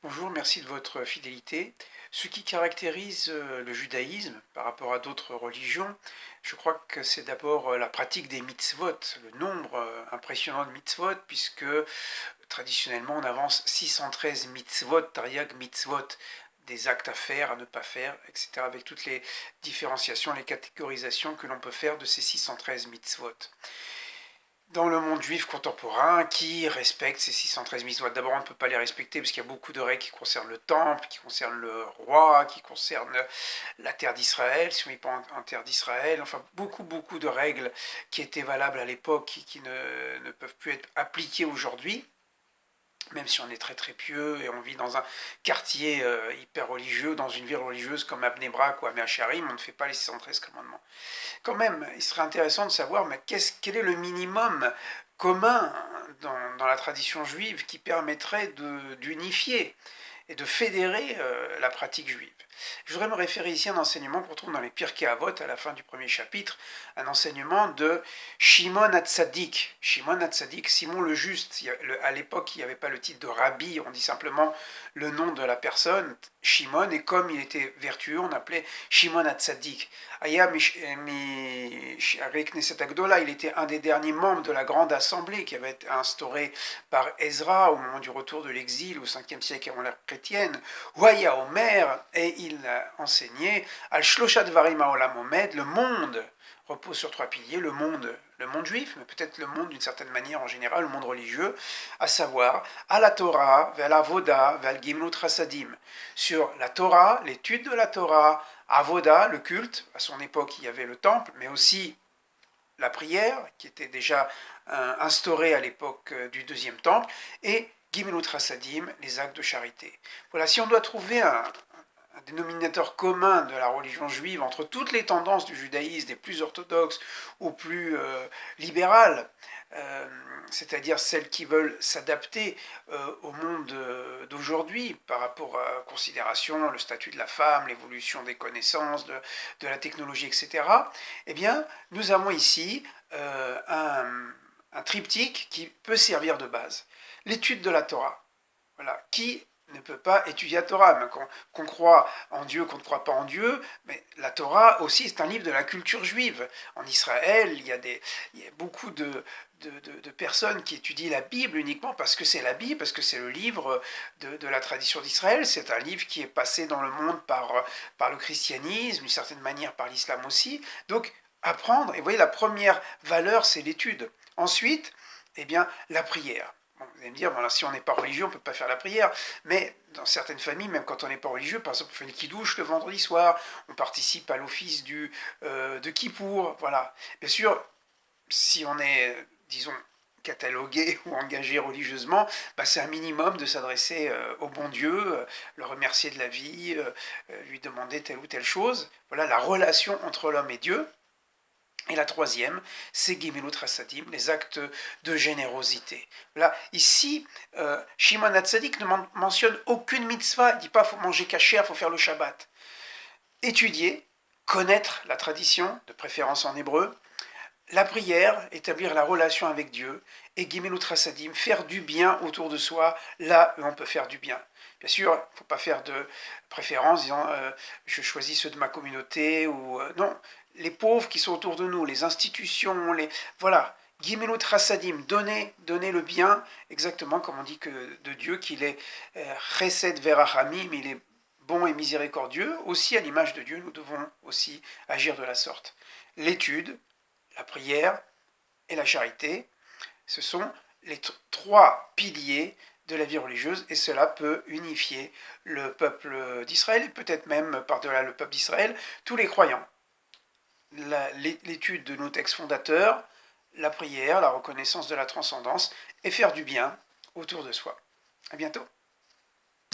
Bonjour, merci de votre fidélité. Ce qui caractérise le judaïsme par rapport à d'autres religions, je crois que c'est d'abord la pratique des mitzvot, le nombre impressionnant de mitzvot, puisque traditionnellement on avance 613 mitzvot, tariag mitzvot, des actes à faire, à ne pas faire, etc., avec toutes les différenciations, les catégorisations que l'on peut faire de ces 613 mitzvot. Dans le monde juif contemporain, qui respecte ces 613 mitzvot. D'abord, on ne peut pas les respecter parce qu'il y a beaucoup de règles qui concernent le temple, qui concernent le roi, qui concernent la terre d'Israël, si on ne vit pas en terre d'Israël. Enfin, beaucoup de règles qui étaient valables à l'époque et qui ne peuvent plus être appliquées aujourd'hui. Même si on est très pieux et on vit dans un quartier hyper religieux, dans une ville religieuse comme à Bnei Brak ou à Mea Shearim, on ne fait pas les 613 commandements. Quand même, il serait intéressant de savoir mais quel est le minimum commun dans la tradition juive qui permettrait d'unifier et de fédérer la pratique juive. Je voudrais me référer ici à un enseignement qu'on trouve dans les Pirkei Avot, à la fin du premier chapitre, un enseignement de Shimon HaTzadik. Shimon HaTzadik, Simon le Juste. À l'époque, il n'y avait pas le titre de rabbi, on dit simplement le nom de la personne, Shimon, et comme il était vertueux, on appelait Shimon HaTzadik. Aya Knesset Agdola, il était un des derniers membres de la grande assemblée qui avait été instaurée par Ezra au moment du retour de l'exil au 5e siècle avant l'ère chrétienne. Waya Omer, et il a enseigné Al Shloshat Varim Haolam Omed, le monde repose sur trois piliers, le monde juif, mais peut-être le monde d'une certaine manière en général, le monde religieux, à savoir à la Torah, vers la Voda, vers le Gimlut Rasadim, sur la Torah, l'étude de la Torah, Avoda, le culte, à son époque il y avait le temple, mais aussi la prière, qui était déjà instaurée à l'époque du deuxième temple, et Gimilut Rasadim, les actes de charité. Voilà, si on doit trouver un dénominateur commun de la religion juive entre toutes les tendances du judaïsme, des plus orthodoxes aux plus libérales, c'est-à-dire celles qui veulent s'adapter au monde d'aujourd'hui par rapport à la considération, le statut de la femme, l'évolution des connaissances, de la technologie, etc., eh bien, nous avons ici un triptyque qui peut servir de base. L'étude de la Torah. Voilà. Qui ne peut pas étudier la Torah, qu'on croit en Dieu, qu'on ne croit pas en Dieu, mais la Torah aussi c'est un livre de la culture juive. En Israël, il y a beaucoup de personnes qui étudient la Bible uniquement parce que c'est la Bible, parce que c'est le livre de la tradition d'Israël. C'est un livre qui est passé dans le monde par le christianisme, d'une certaine manière par l'islam aussi. Donc, apprendre, et vous voyez, la première valeur, c'est l'étude. Ensuite, eh bien, la prière. Bon, vous allez me dire, voilà, si on n'est pas religieux, on ne peut pas faire la prière. Mais dans certaines familles, même quand on n'est pas religieux, par exemple, on fait le kidouche le vendredi soir, on participe à l'office de Kippour, voilà. Bien sûr, si on est, disons, catalogué ou engagé religieusement, bah c'est un minimum de s'adresser au bon Dieu, le remercier de la vie, lui demander telle ou telle chose. Voilà la relation entre l'homme et Dieu. Et la troisième, c'est Gimilut Rasadim, les actes de générosité. Là, ici, Shimon HaTzadik ne mentionne aucune mitzvah. Il ne dit pas qu'il faut manger kasher, il faut faire le Shabbat. Étudier, connaître la tradition, de préférence en hébreu, la prière, établir la relation avec Dieu, et Gimilut Rasadim, faire du bien autour de soi, là où on peut faire du bien. Bien sûr, il ne faut pas faire de préférence, disant je choisis ceux de ma communauté, ou non, les pauvres qui sont autour de nous, les institutions, voilà, Gimilut Rasadim, donner le bien, exactement comme on dit que de Dieu, qu'il est Chesed Verachamim, il est bon et miséricordieux, aussi à l'image de Dieu, nous devons aussi agir de la sorte. L'étude, la prière et la charité, ce sont les trois piliers de la vie religieuse et cela peut unifier le peuple d'Israël et peut-être même par-delà le peuple d'Israël, tous les croyants. L'étude de nos textes fondateurs, la prière, la reconnaissance de la transcendance et faire du bien autour de soi. À bientôt.